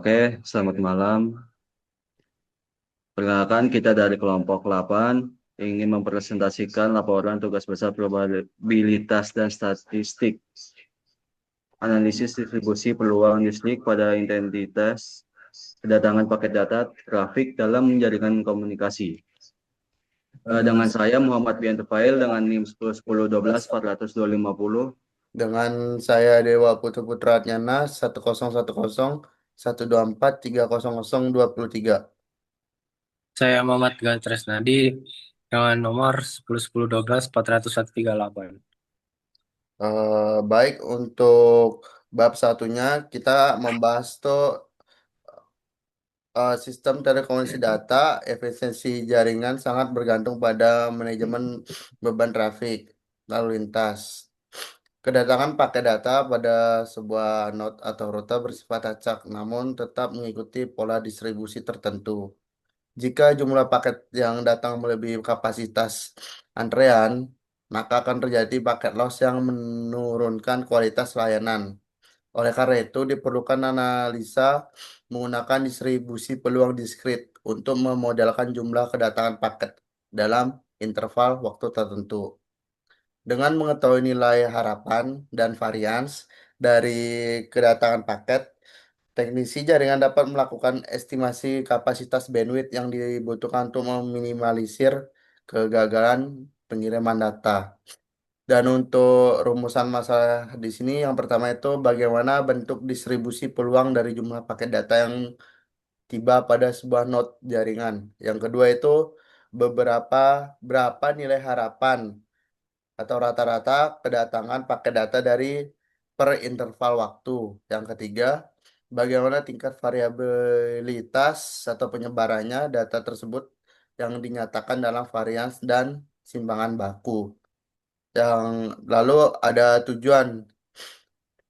Oke, selamat malam. Perkenalkan kita dari kelompok 8 ingin mempresentasikan laporan tugas besar probabilitas dan statistik analisis distribusi peluang listrik pada intensitas kedatangan paket data trafik dalam jaringan komunikasi. Dengan saya Muhammad Bian Tufail dengan NIM 10 10 12 40250. Dengan saya Dewa Putu Putra Atnyana 1010 124 300 2023. Saya Muhammad Gantres Nadi dengan nomor 10 10 12 401 38. Baik, untuk bab satunya kita membahas sistem telekomunikasi data, efisiensi jaringan sangat bergantung pada manajemen beban trafik lalu lintas. Kedatangan paket data pada sebuah node atau rute bersifat acak, namun tetap mengikuti pola distribusi tertentu. Jika jumlah paket yang datang melebihi kapasitas antrean, maka akan terjadi paket loss yang menurunkan kualitas layanan. Oleh karena itu, diperlukan analisa menggunakan distribusi peluang diskrit untuk memodelkan jumlah kedatangan paket dalam interval waktu tertentu. Dengan mengetahui nilai harapan dan varians dari kedatangan paket, teknisi jaringan dapat melakukan estimasi kapasitas bandwidth yang dibutuhkan untuk meminimalisir kegagalan pengiriman data. Dan untuk rumusan masalah di sini, yang pertama itu bagaimana bentuk distribusi peluang dari jumlah paket data yang tiba pada sebuah node jaringan. Yang kedua itu beberapa berapa nilai harapan atau rata-rata kedatangan paket data dari per interval waktu. Yang ketiga, bagaimana tingkat variabilitas atau penyebarannya data tersebut yang dinyatakan dalam varians dan simpangan baku. Yang lalu ada tujuan.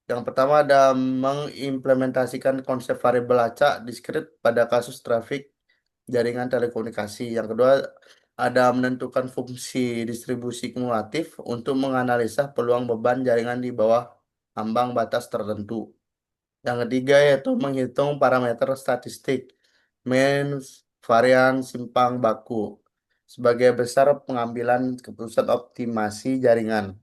Yang pertama ada mengimplementasikan konsep variabel acak diskrit pada kasus trafik jaringan telekomunikasi. Yang kedua, ada menentukan fungsi distribusi kumulatif untuk menganalisa peluang beban jaringan di bawah ambang batas tertentu. Yang ketiga yaitu menghitung parameter statistik, mean, varian, simpang baku sebagai besar pengambilan keputusan optimasi jaringan.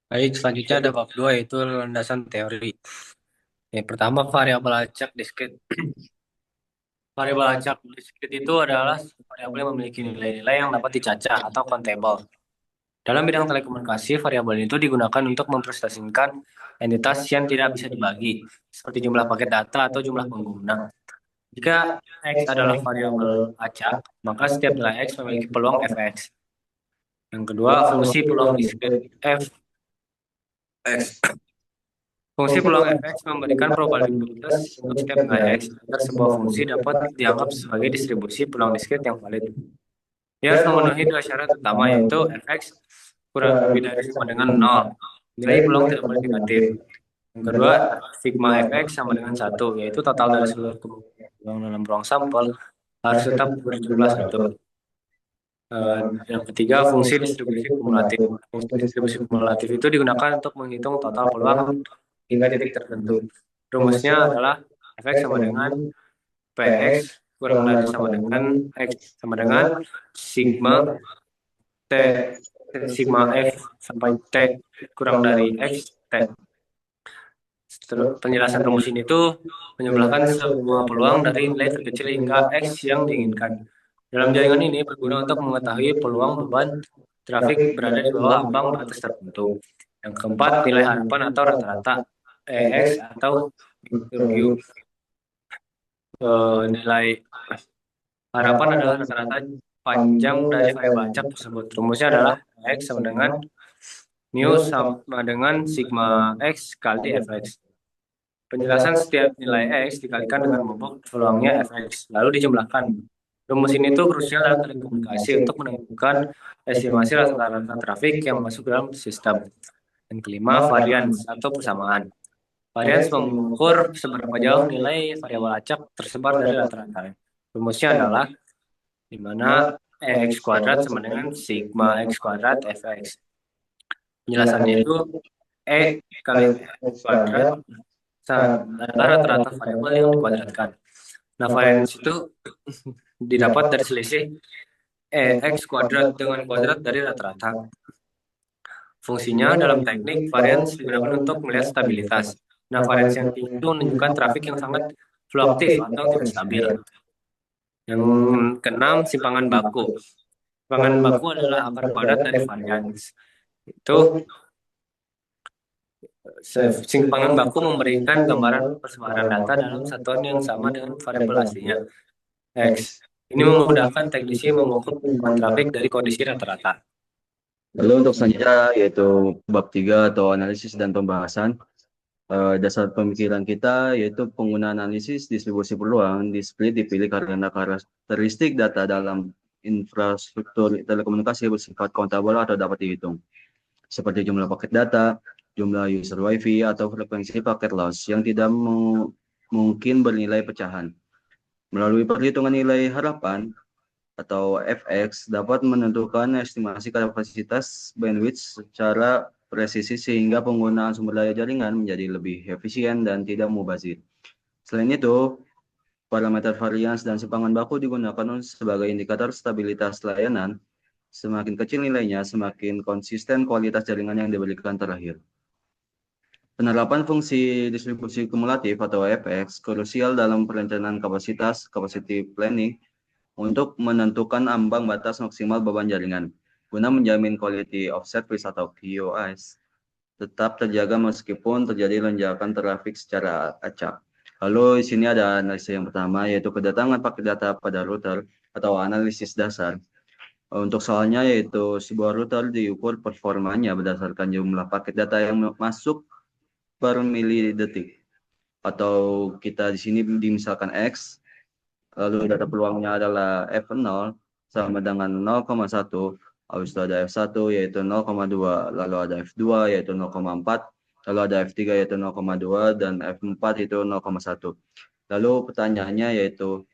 Baik, selanjutnya ada bab 2 yaitu landasan teori. Yang pertama, variabel acak diskrit. Variabel acak diskrit itu adalah variabel yang memiliki nilai-nilai yang dapat dicacah atau countable. Dalam bidang telekomunikasi, variabel itu digunakan untuk mempresentasikan entitas yang tidak bisa dibagi, seperti jumlah paket data atau jumlah pengguna. Jika X adalah variabel acak, maka setiap nilai X memiliki peluang Fx. Yang kedua, fungsi peluang diskrit Fx. Fungsi peluang Fx memberikan probabilitas untuk setiap nilai X agar sebuah fungsi dapat dianggap sebagai distribusi peluang diskrit yang valid. Ia harus memenuhi dua syarat utama, yaitu Fx kurang lebih dari sama dengan 0. Nilai peluang tidak boleh negatif. Yang kedua, sigma Fx sama dengan 1, yaitu total dari seluruh peluang dalam ruang sampel harus tetap berjumlah 1. Eh, yang ketiga, fungsi distribusi kumulatif. Fungsi distribusi kumulatif itu digunakan untuk menghitung total peluang hingga titik tertentu. Rumusnya adalah Fx sama dengan Px kurang dari sama dengan X sama dengan sigma T sigma F sampai T kurang dari X T. Penjelasan rumus ini tuh menyebutkan semua peluang dari nilai terkecil hingga X yang diinginkan. Dalam jaringan ini berguna untuk mengetahui peluang beban trafik berada di bawah ambang batas tertentu. Yang keempat, nilai harapan atau rata-rata EX atau Q. Nilai harapan adalah rata-rata panjang dari variabel acak tersebut. Rumusnya adalah X sama dengan mu sama dengan sigma X kali Fx. Penjelasan setiap nilai X dikalikan dengan bobot peluangnya Fx, lalu dijumlahkan. Rumus ini tuh krusial dalam telekomunikasi untuk menentukan estimasi rata-rata trafik yang masuk dalam sistem. Yang kelima, varians atau persamaan. Varians mengukur seberapa jauh nilai variabel acak tersebar dari rata-rata. Rumusnya adalah di mana X kuadrat sama dengan sigma X kuadrat Fx. Penjelasannya itu E kali X kuadrat adalah rata-rata variabel yang dikuadratkan. Nah, varians itu didapat dari selisih X kuadrat dengan kuadrat dari rata-rata. Fungsinya dalam teknik varians digunakan untuk melihat stabilitas. Nah, varians yang tinggi itu menunjukkan trafik yang sangat fluktuatif atau tidak stabil. Yang keenam, simpangan baku. Simpangan baku adalah akar kuadrat dari varians. Itu simpangan baku memberikan gambaran persebaran data dalam satuan yang sama dengan variabel aslinya, X. Ini memudahkan teknisi mengukur pertumbuhan trafik dari kondisi rata-rata. Lalu untuk selanjutnya yaitu bab 3 atau analisis dan pembahasan. Dasar pemikiran kita yaitu penggunaan analisis distribusi peluang di split dipilih karena karakteristik data dalam infrastruktur telekomunikasi bersifat countable atau dapat dihitung, seperti jumlah paket data, jumlah user WiFi, atau frekuensi paket loss yang tidak mungkin bernilai pecahan. Melalui perhitungan nilai harapan atau FX dapat menentukan estimasi kapasitas bandwidth secara presisi sehingga penggunaan sumber daya jaringan menjadi lebih efisien dan tidak mubazir. Selain itu, parameter varians dan simpangan baku digunakan sebagai indikator stabilitas layanan. Semakin kecil nilainya, semakin konsisten kualitas jaringan yang diberikan terakhir. Penerapan fungsi distribusi kumulatif atau FX krusial dalam perencanaan kapasitas, capacity planning, untuk menentukan ambang batas maksimal beban jaringan, guna menjamin quality of service atau QoS tetap terjaga meskipun terjadi lonjakan trafik secara acak. Lalu di sini ada analisis yang pertama yaitu kedatangan paket data pada router atau analisis dasar. Untuk soalnya yaitu sebuah router diukur performanya berdasarkan jumlah paket data yang masuk per milidetik, atau kita di sini dimisalkan X. Lalu data peluangnya adalah F0 sama dengan 0,1, habis itu ada F1 yaitu 0,2, lalu ada F2 yaitu 0,4, lalu ada F3 yaitu 0,2, dan F4 itu 0,1. Lalu pertanyaannya yaitu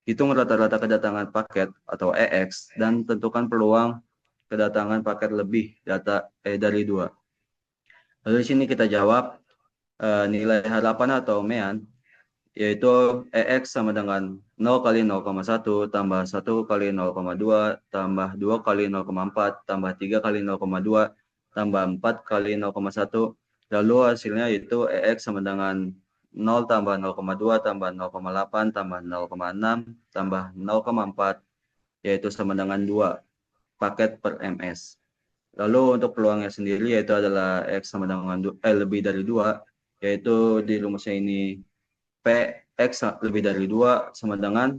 hitung rata-rata kedatangan paket atau EX dan tentukan peluang kedatangan paket lebih dari 2. Lalu di sini kita jawab nilai harapan atau MEAN yaitu EX sama dengan 0 kali 0,1 tambah 1 kali 0,2 tambah 2 kali 0,4 tambah 3 kali 0,2 tambah 4 kali 0,1. Lalu hasilnya itu EX sama dengan 0 tambah 0,2 tambah 0,8 tambah 0,6 tambah 0,4 yaitu sama dengan 2 paket per MS. Lalu untuk peluangnya sendiri yaitu adalah X sama dengan lebih dari 2, yaitu di rumusnya ini Px lebih dari 2 sama dengan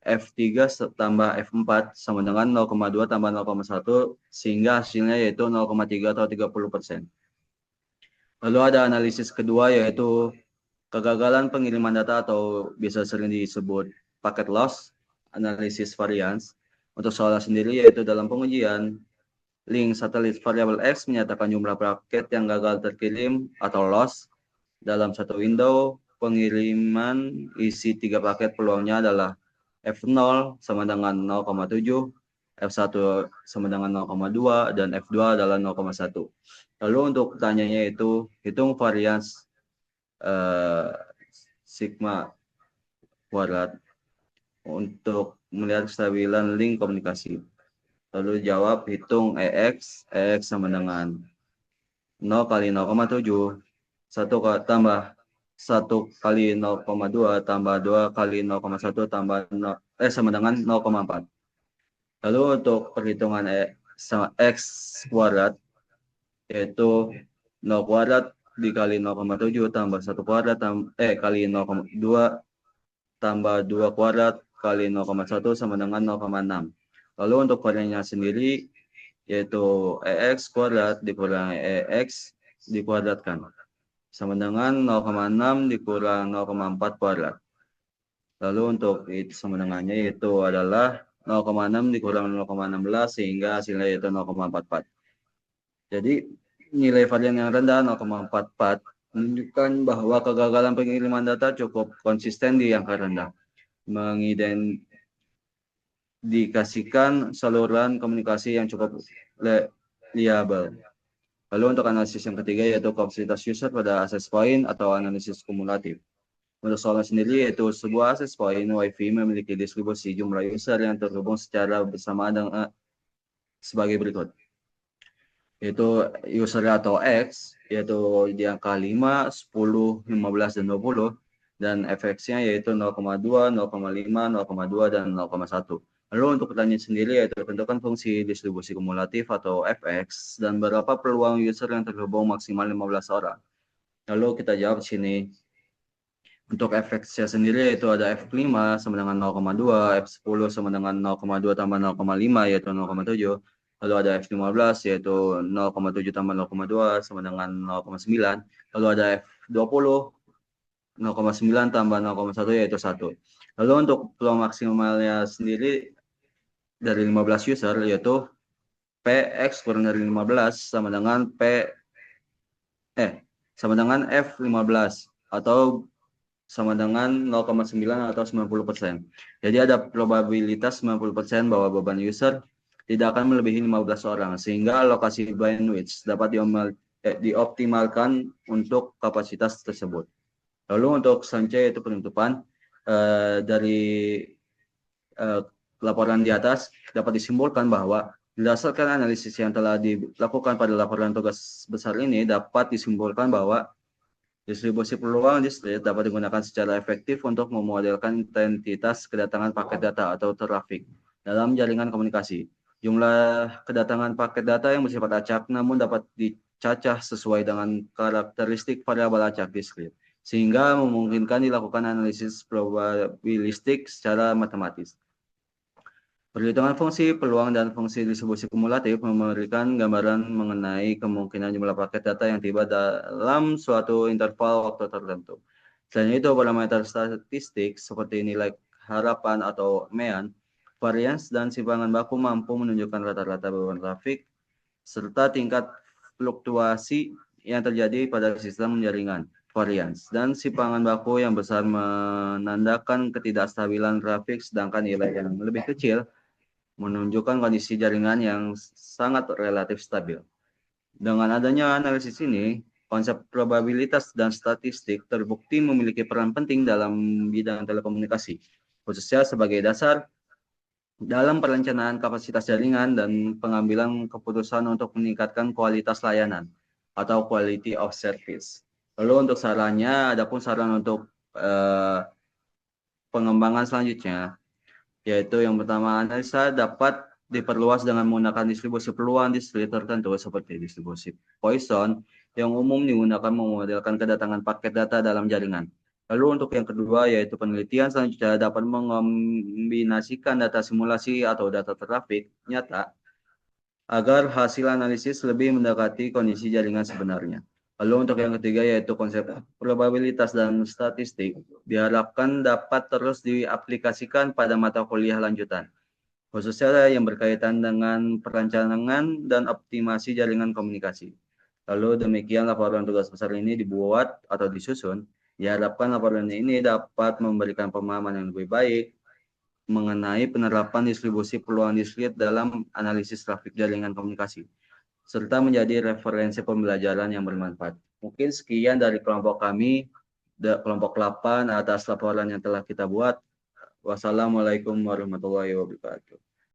F3 tambah F4 sama dengan 0,2 tambah 0,1 sehingga hasilnya yaitu 0,3 atau 30%. Lalu ada analisis kedua yaitu kegagalan pengiriman data atau biasa sering disebut packet loss, analisis variance. Untuk soalnya sendiri yaitu dalam pengujian link satelit variabel X menyatakan jumlah paket yang gagal terkirim atau loss dalam satu window pengiriman isi 3 paket. Peluangnya adalah F0 sama dengan 0,7, F1 sama dengan 0,2, dan F2 adalah 0,1. Lalu untuk pertanyaannya itu hitung varians sigma kuadrat untuk melihat kestabilan link komunikasi. Lalu jawab hitung EX sama dengan 0 kali 0,7, 1 tambah 1 kali 0,2 tambah 2 kali 0,1 tambah sama dengan 0,4. Lalu untuk perhitungan X kuadrat yaitu 0 kuadrat dikali 0,7 tambah 1 kuadrat kali 0,2 tambah 2 kuadrat kali 0,1 sama dengan 0,6. Lalu untuk variannya sendiri yaitu EX kuadrat dikurangi EX dikuadratkan sama dengan 0,6 dikurang 0,4 kuadrat. Lalu untuk itu sama dengannya yaitu adalah 0,6 dikurang 0,16 sehingga hasilnya yaitu 0,44. Jadi nilai varian yang rendah 0,44 menunjukkan bahwa kegagalan pengiriman data cukup konsisten di angka rendah, mengidentifikasikan saluran komunikasi yang cukup reliable. Lalu untuk analisis yang ketiga yaitu kapasitas user pada access point atau analisis kumulatif. Untuk soalnya sendiri yaitu sebuah access point WiFi memiliki distribusi jumlah user yang terhubung secara bersamaan dengan sebagai berikut. Yaitu user atau X yaitu di angka 5, 10, 15, dan 20 dan fx-nya yaitu 0,2, 0,5, 0,2, dan 0,1. Lalu untuk pertanyaan sendiri yaitu tentukan fungsi distribusi kumulatif atau fx dan berapa peluang user yang terhubung maksimal 15 orang. Lalu kita jawab di sini. Untuk fx-nya sendiri yaitu ada f5 sama dengan 0,2, f10 sama dengan 0,2 tambah 0,5 yaitu 0,7. Lalu ada F15 yaitu 0,7 tambah 0,2 sama dengan 0,9. Lalu ada F20 0,9 tambah 0,1 yaitu 1. Lalu untuk peluang maksimalnya sendiri dari 15 user yaitu PX kurang dari 15 sama dengan F15 atau sama dengan 0,9 atau 90%. Jadi ada probabilitas 90% bahwa beban user tidak akan melebihi 15 orang, sehingga alokasi bandwidth dapat dioptimalkan untuk kapasitas tersebut. Lalu untuk selanjutnya yaitu penutupan dari laporan di atas dapat disimpulkan bahwa berdasarkan analisis yang telah dilakukan pada laporan tugas besar ini dapat disimpulkan bahwa distribusi peluang distrik dapat digunakan secara efektif untuk memodelkan intensitas kedatangan paket data atau traffic dalam jaringan komunikasi. Jumlah kedatangan paket data yang bersifat acak namun dapat dicacah sesuai dengan karakteristik variabel acak diskrit, sehingga memungkinkan dilakukan analisis probabilistik secara matematis. Perhitungan fungsi peluang dan fungsi distribusi kumulatif memberikan gambaran mengenai kemungkinan jumlah paket data yang tiba dalam suatu interval waktu tertentu. Selain itu, parameter statistik seperti nilai harapan atau MEAN, varians, dan simpangan baku mampu menunjukkan rata-rata beban trafik serta tingkat fluktuasi yang terjadi pada sistem jaringan. Varians dan simpangan baku yang besar menandakan ketidakstabilan trafik, sedangkan nilai yang lebih kecil menunjukkan kondisi jaringan yang sangat relatif stabil. Dengan adanya analisis ini, konsep probabilitas dan statistik terbukti memiliki peran penting dalam bidang telekomunikasi, khususnya sebagai dasar dalam perencanaan kapasitas jaringan dan pengambilan keputusan untuk meningkatkan kualitas layanan atau quality of service. Lalu untuk sarannya, adapun saran untuk pengembangan selanjutnya, yaitu yang pertama, analisa dapat diperluas dengan menggunakan distribusi peluang distrik tertentu seperti distribusi Poisson yang umum digunakan memodelkan kedatangan paket data dalam jaringan. Lalu untuk yang kedua yaitu penelitian selanjutnya dapat mengombinasikan data simulasi atau data trafik nyata agar hasil analisis lebih mendekati kondisi jaringan sebenarnya. Lalu untuk yang ketiga yaitu konsep probabilitas dan statistik diharapkan dapat terus diaplikasikan pada mata kuliah lanjutan, khususnya yang berkaitan dengan perencanaan dan optimasi jaringan komunikasi. Lalu demikian laporan tugas besar ini dibuat atau disusun. Diharapkan laporan ini dapat memberikan pemahaman yang lebih baik mengenai penerapan distribusi peluang diskrit dalam analisis trafik jaringan komunikasi, serta menjadi referensi pembelajaran yang bermanfaat. Mungkin sekian dari kelompok kami, kelompok 8 atas laporan yang telah kita buat. Wassalamualaikum warahmatullahi wabarakatuh.